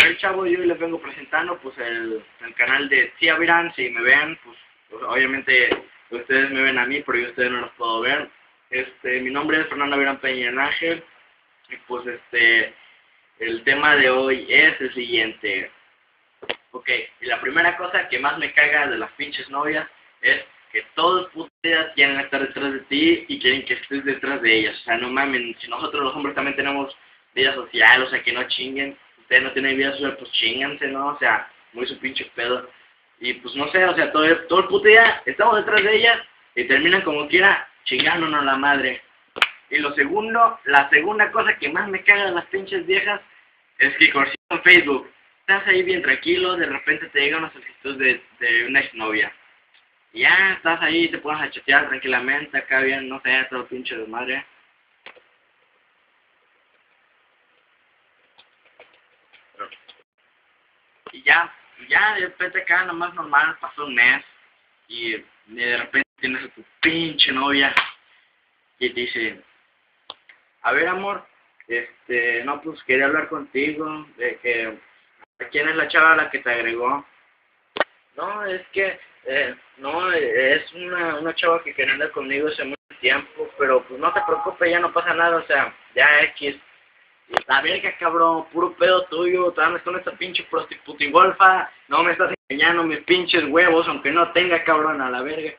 Bueno, chavo, yo les vengo presentando pues el canal de Tía Virán. Si me ven, pues obviamente ustedes me ven a mí, pero yo a ustedes no los puedo ver. Mi nombre es Fernando Virán Peña Ángel y pues el tema de hoy es el siguiente. Ok, y la primera cosa que más me caga de las pinches novias es que todos putas quieren estar detrás de ti y quieren que estés detrás de ellas. O sea, no mamen, si nosotros los hombres también tenemos vida social, o sea, que no chinguen. Ustedes no tienen vida social, pues chinganse, ¿no? O sea, muy su pinche pedo. Y pues no sé, o sea, todo el puto día estamos detrás de ellas y terminan como quiera chingándonos la madre. Y la segunda cosa que más me caga de las pinches viejas es que conocido en Facebook, estás ahí bien tranquilo, de repente te llega una solicitud de una exnovia. Y ya estás ahí, te pones a chatear tranquilamente, acá bien, no sé, todo pinche de madre. Y ya de repente acá nomás normal, pasó un mes, y de repente tienes a tu pinche novia, y te dice, a ver amor, no pues quería hablar contigo, de que, ¿quién es la chava a la que te agregó? No, es que, no, es una chava que quería andar conmigo hace mucho tiempo, pero pues no te preocupes, ya no pasa nada, o sea, ya X. La verga, cabrón, puro pedo tuyo, te andas con esta pinche prostitutingolfa, no me estás engañando mis pinches huevos, aunque no tenga, cabrón, a la verga.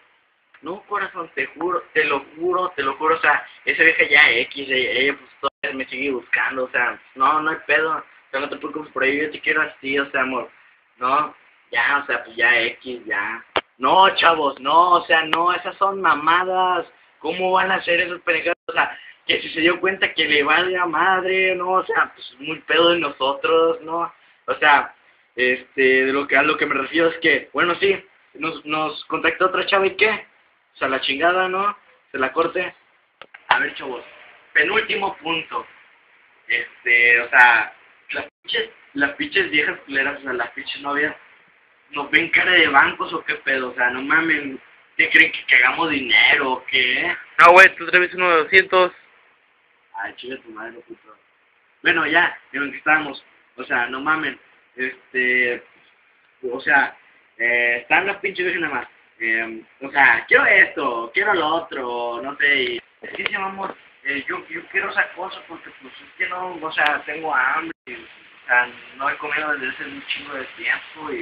No, corazón, te juro, te lo juro, o sea, esa vieja ya X, ella pues todavía me sigue buscando, o sea, no hay pedo, o sea, no te preocupes por ello, yo te quiero así, o sea, amor, no, ya, o sea, pues ya X, ya. No, chavos, no, o sea, no, esas son mamadas, ¿cómo van a ser esos pendejados? O sea, que si se dio cuenta que le valga madre, no, o sea, pues muy pedo de nosotros, ¿no? O sea, a lo que me refiero es que, bueno, sí, nos contactó otra chava y ¿qué? O sea, la chingada, ¿no? Se la corte. A ver, chavos, penúltimo punto. O sea, las pinches viejas culeras, o sea, las pinches novias, ¿nos ven cara de bancos o qué pedo? O sea, no mamen, ¿qué creen que cagamos dinero o qué? No, güey, tú traes uno de 200. Ay, chinga tu madre, puto. Bueno, ya, en lo que estábamos, o sea, no mamen, o sea, están las pinches viejas nada más, o sea, quiero esto, quiero lo otro, no sé, y sí, sí, amor, yo quiero esa cosa porque pues es que no, o sea, tengo hambre, y, o sea, no he comido desde hace un chingo de tiempo y